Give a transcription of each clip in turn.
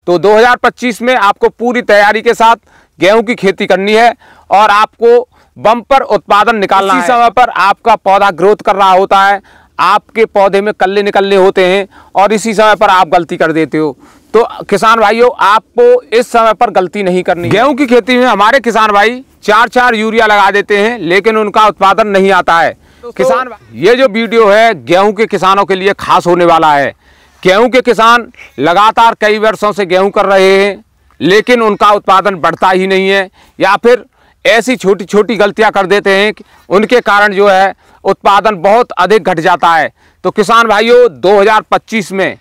तो 2025 में आपको पूरी तैयारी के साथ गेहूं की खेती करनी है और आपको बम्पर उत्पादन निकालना है। इसी समय पर आपका पौधा ग्रोथ कर रहा होता है, आपके पौधे में कल्ले निकलने होते हैं और इसी समय पर आप गलती कर देते हो। तो किसान भाइयों, आपको इस समय पर गलती नहीं करनी। गेहूं की खेती में हमारे किसान भाई 4-4 यूरिया लगा देते हैं, लेकिन उनका उत्पादन नहीं आता है। किसान, ये जो वीडियो है गेहूं के किसानों के लिए खास होने वाला है। गेहूं के किसान लगातार कई वर्षों से गेहूं कर रहे हैं, लेकिन उनका उत्पादन बढ़ता ही नहीं है, या फिर ऐसी छोटी छोटी गलतियां कर देते हैं कि उनके कारण जो है उत्पादन बहुत अधिक घट जाता है। तो किसान भाइयों, 2025 में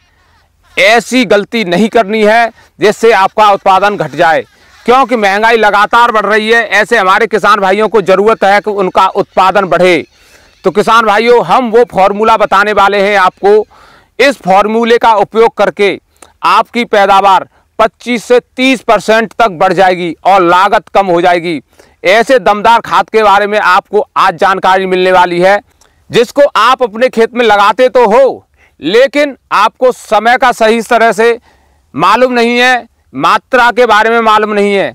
ऐसी गलती नहीं करनी है जिससे आपका उत्पादन घट जाए, क्योंकि महंगाई लगातार बढ़ रही है। ऐसे हमारे किसान भाइयों को ज़रूरत है कि उनका उत्पादन बढ़े। तो किसान भाइयों, हम वो फार्मूला बताने वाले हैं आपको। इस फार्मूले का उपयोग करके आपकी पैदावार 25 से 30% तक बढ़ जाएगी और लागत कम हो जाएगी। ऐसे दमदार खाद के बारे में आपको आज जानकारी मिलने वाली है, जिसको आप अपने खेत में लगाते तो हो, लेकिन आपको समय का सही तरह से मालूम नहीं है, मात्रा के बारे में मालूम नहीं है।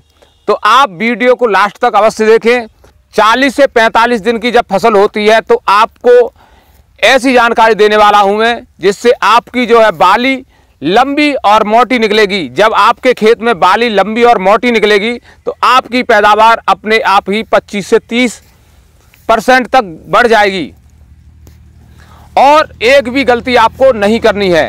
तो आप वीडियो को लास्ट तक अवश्य देखें। 40 से 45 दिन की जब फसल होती है तो आपको ऐसी जानकारी देने वाला हूं मैं, जिससे आपकी जो है बाली लंबी और मोटी निकलेगी। जब आपके खेत में बाली लंबी और मोटी निकलेगी तो आपकी पैदावार अपने आप ही 25 से 30% तक बढ़ जाएगी। और एक भी गलती आपको नहीं करनी है,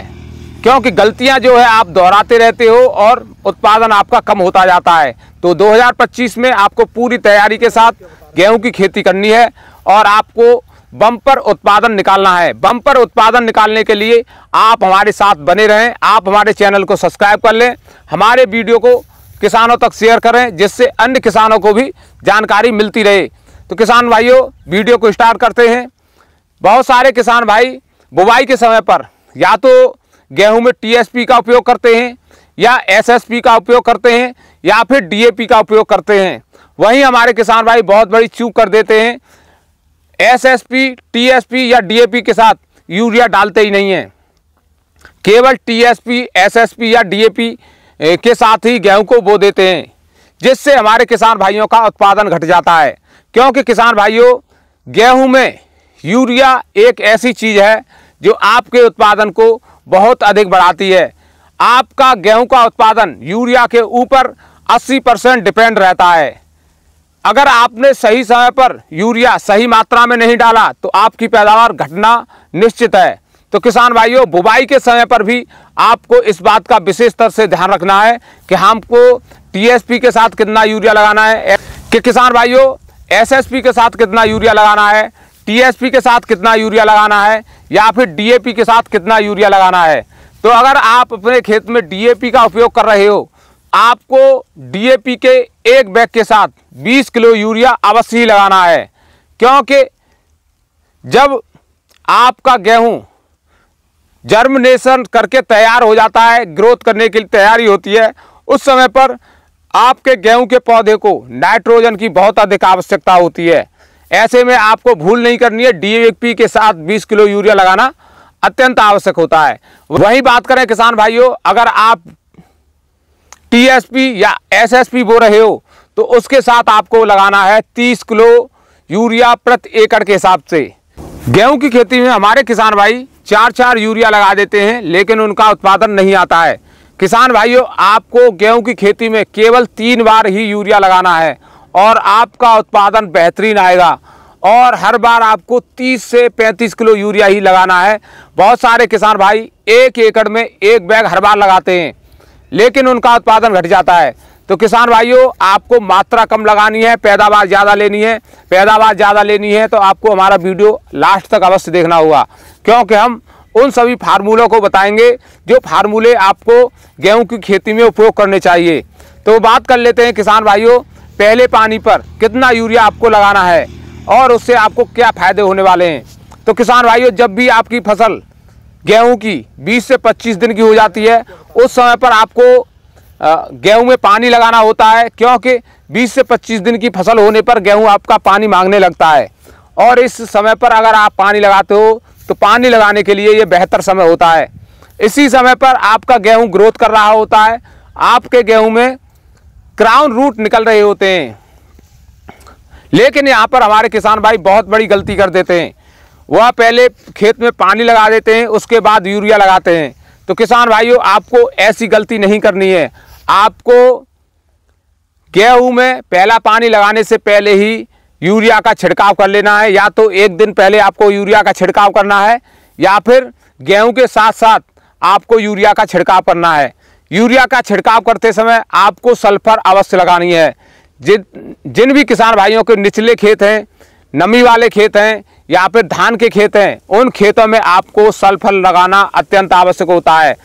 क्योंकि गलतियां जो है आप दोहराते रहते हो और उत्पादन आपका कम होता जाता है। तो 2025 में आपको पूरी तैयारी के साथ गेहूं की खेती करनी है और आपको बम्पर उत्पादन निकालना है। बम्पर उत्पादन निकालने के लिए आप हमारे साथ बने रहें। आप हमारे चैनल को सब्सक्राइब कर लें, हमारे वीडियो को किसानों तक शेयर करें, जिससे अन्य किसानों को भी जानकारी मिलती रहे। तो किसान भाइयों, वीडियो को स्टार्ट करते हैं। बहुत सारे किसान भाई बुवाई के समय पर या तो गेहूं में टीएसपी का उपयोग करते हैं, या एसएसपी का उपयोग करते हैं, या फिर डीएपी का उपयोग करते हैं। वहीं हमारे किसान भाई बहुत बड़ी चूक कर देते हैं, एसएसपी, टीएसपी या डीएपी के साथ यूरिया डालते ही नहीं है। केवल टीएसपी, एसएसपी या डीएपी के साथ ही गेहूं को बो देते हैं, जिससे हमारे किसान भाइयों का उत्पादन घट जाता है। क्योंकि किसान भाइयों, गेहूं में यूरिया एक ऐसी चीज़ है जो आपके उत्पादन को बहुत अधिक बढ़ाती है। आपका गेहूं का उत्पादन यूरिया के ऊपर 80% डिपेंड रहता है। अगर आपने सही समय पर यूरिया सही मात्रा में नहीं डाला तो आपकी पैदावार घटना निश्चित है। तो किसान भाइयों, बुवाई के समय पर भी आपको इस बात का विशेष स्तर से ध्यान रखना है कि हमको टीएसपी के साथ कितना यूरिया लगाना है, कि किसान भाइयों एसएसपी के साथ कितना यूरिया लगाना है, टीएसपी के साथ कितना यूरिया लगाना है, या फिर डीएपी के साथ कितना यूरिया लगाना है। तो अगर आप अपने खेत में डीएपी का उपयोग कर रहे हो, आपको डीएपी के एक बैग के साथ 20 किलो यूरिया अवश्य ही लगाना है। क्योंकि जब आपका गेहूं जर्मिनेशन करके तैयार हो जाता है, ग्रोथ करने की तैयारी होती है, उस समय पर आपके गेहूं के पौधे को नाइट्रोजन की बहुत अधिक आवश्यकता होती है। ऐसे में आपको भूल नहीं करनी है, डीएपी के साथ 20 किलो यूरिया लगाना अत्यंत आवश्यक होता है। वही बात करें किसान भाइयों, अगर आप टीएसपी या एसएसपी बो रहे हो तो उसके साथ आपको लगाना है 30 किलो यूरिया प्रति एकड़ के हिसाब से। गेहूं की खेती में हमारे किसान भाई 4-4 यूरिया लगा देते हैं, लेकिन उनका उत्पादन नहीं आता है। किसान भाइयों, आपको गेहूं की खेती में केवल 3 बार ही यूरिया लगाना है और आपका उत्पादन बेहतरीन आएगा। और हर बार आपको 30 से 35 किलो यूरिया ही लगाना है। बहुत सारे किसान भाई 1 एकड़ में 1 बैग हर बार लगाते हैं, लेकिन उनका उत्पादन घट जाता है। तो किसान भाइयों, आपको मात्रा कम लगानी है, पैदावार ज़्यादा लेनी है। पैदावार ज़्यादा लेनी है तो आपको हमारा वीडियो लास्ट तक अवश्य देखना होगा, क्योंकि हम उन सभी फार्मूलों को बताएंगे जो फार्मूले आपको गेहूं की खेती में उपयोग करने चाहिए। तो बात कर लेते हैं किसान भाइयों, पहले पानी पर कितना यूरिया आपको लगाना है और उससे आपको क्या फ़ायदे होने वाले हैं। तो किसान भाइयों, जब भी आपकी फसल गेहूं की 20 से 25 दिन की हो जाती है, उस समय पर आपको गेहूं में पानी लगाना होता है, क्योंकि 20 से 25 दिन की फसल होने पर गेहूं आपका पानी मांगने लगता है। और इस समय पर अगर आप पानी लगाते हो तो पानी लगाने के लिए ये बेहतर समय होता है। इसी समय पर आपका गेहूं ग्रोथ कर रहा होता है आपके गेहूं में क्राउन रूट निकल रहे होते हैं। लेकिन यहाँ पर हमारे किसान भाई बहुत बड़ी गलती कर देते हैं। वह पहले खेत में पानी लगा देते हैं, उसके बाद यूरिया लगाते हैं। तो किसान भाइयों, आपको ऐसी गलती नहीं करनी है। आपको गेहूं में पहला पानी लगाने से पहले ही यूरिया का छिड़काव कर लेना है। या तो एक दिन पहले आपको यूरिया का छिड़काव करना है, या फिर गेहूं के साथ साथ आपको यूरिया का छिड़काव करना है। यूरिया का छिड़काव करते समय आपको सल्फर अवश्य लगानी है। जिन भी किसान भाइयों के निचले खेत हैं, नमी वाले खेत हैं, या फिर धान के खेत हैं, उन खेतों में आपको सल्फर लगाना अत्यंत आवश्यक होता है।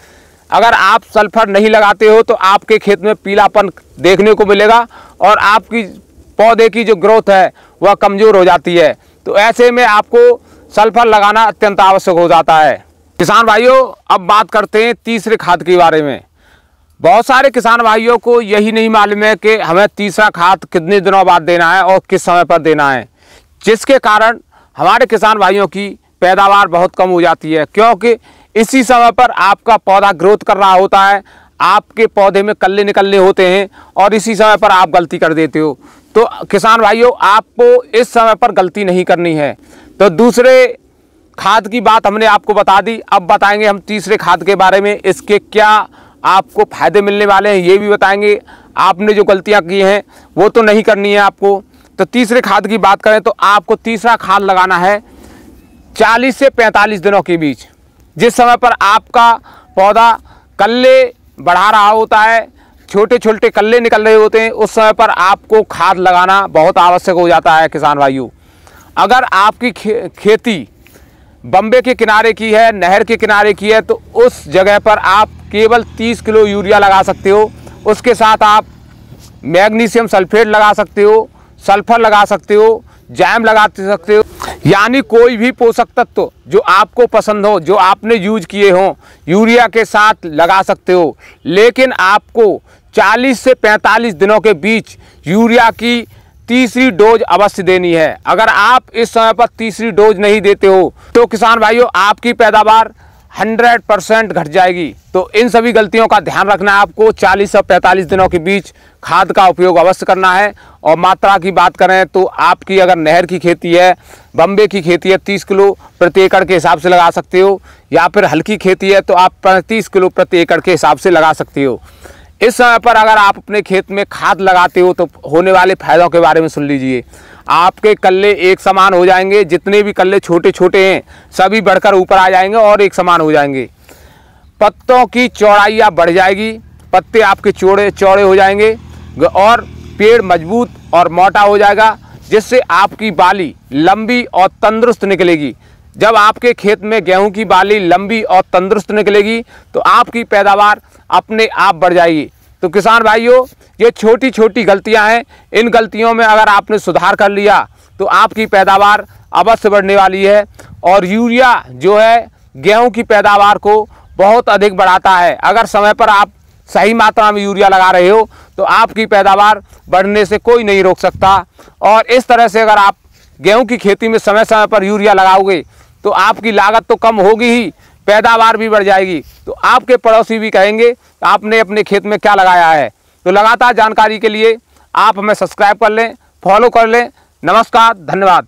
अगर आप सल्फर नहीं लगाते हो तो आपके खेत में पीलापन देखने को मिलेगा और आपकी पौधे की जो ग्रोथ है वह कमज़ोर हो जाती है। तो ऐसे में आपको सल्फर लगाना अत्यंत आवश्यक हो जाता है। किसान भाइयों, अब बात करते हैं तीसरे खाद के बारे में। बहुत सारे किसान भाइयों को यही नहीं मालूम है कि हमें तीसरा खाद कितने दिनों बाद देना है और किस समय पर देना है, जिसके कारण हमारे किसान भाइयों की पैदावार बहुत कम हो जाती है। क्योंकि इसी समय पर आपका पौधा ग्रोथ कर रहा होता है, आपके पौधे में कल्ले निकलने होते हैं और इसी समय पर आप गलती कर देते हो। तो किसान भाइयों, आपको इस समय पर गलती नहीं करनी है। तो दूसरे खाद की बात हमने आपको बता दी। अब बताएंगे हम तीसरे खाद के बारे में। इसके क्या आपको फ़ायदे मिलने वाले हैं ये भी बताएंगे। आपने जो गलतियां की हैं वो तो नहीं करनी है आपको। तो तीसरे खाद की बात करें तो आपको तीसरा खाद लगाना है 40 से 45 दिनों के बीच। जिस समय पर आपका पौधा कल्ले बढ़ा रहा होता है, छोटे छोटे कल्ले निकल रहे होते हैं, उस समय पर आपको खाद लगाना बहुत आवश्यक हो जाता है। किसान भाइयों, अगर आपकी खेती बम्बे के किनारे की है, नहर के किनारे की है, तो उस जगह पर आप केवल 30 किलो यूरिया लगा सकते हो। उसके साथ आप मैग्नीशियम सल्फेट लगा सकते हो, सल्फर लगा सकते हो, जैम लगा सकते हो, यानी कोई भी पोषक तत्व जो आपको पसंद हो, जो आपने यूज किए हों, यूरिया के साथ लगा सकते हो। लेकिन आपको 40 से 45 दिनों के बीच यूरिया की तीसरी डोज अवश्य देनी है। अगर आप इस समय पर तीसरी डोज नहीं देते हो तो किसान भाइयों, आपकी पैदावार 100% घट जाएगी। तो इन सभी गलतियों का ध्यान रखना है आपको। 40 से 45 दिनों के बीच खाद का उपयोग अवश्य करना है। और मात्रा की बात करें तो आपकी अगर नहर की खेती है, बम्बे की खेती है, 30 किलो प्रति एकड़ के हिसाब से लगा सकते हो, या फिर हल्की खेती है तो आप 35 किलो प्रति एकड़ के हिसाब से लगा सकते हो। इस समय पर अगर आप अपने खेत में खाद लगाते हो तो होने वाले फायदों के बारे में सुन लीजिए। आपके कल्ले एक समान हो जाएंगे, जितने भी कल्ले छोटे छोटे हैं सभी बढ़कर ऊपर आ जाएंगे और एक समान हो जाएंगे। पत्तों की चौड़ाई बढ़ जाएगी, पत्ते आपके चौड़े चौड़े हो जाएंगे और पेड़ मजबूत और मोटा हो जाएगा, जिससे आपकी बाली लंबी और तंदुरुस्त निकलेगी। जब आपके खेत में गेहूं की बाली लंबी और तंदुरुस्त निकलेगी तो आपकी पैदावार अपने आप बढ़ जाएगी। तो किसान भाइयों, ये छोटी छोटी गलतियां हैं। इन गलतियों में अगर आपने सुधार कर लिया तो आपकी पैदावार अवश्य बढ़ने वाली है। और यूरिया जो है गेहूं की पैदावार को बहुत अधिक बढ़ाता है। अगर समय पर आप सही मात्रा में यूरिया लगा रहे हो तो आपकी पैदावार बढ़ने से कोई नहीं रोक सकता। और इस तरह से अगर आप गेहूं की खेती में समय समय पर यूरिया लगाओगे तो आपकी लागत तो कम होगी ही, पैदावार भी बढ़ जाएगी। तो आपके पड़ोसी भी कहेंगे आपने अपने खेत में क्या लगाया है। तो लगातार जानकारी के लिए आप हमें सब्सक्राइब कर लें, फॉलो कर लें। नमस्कार, धन्यवाद।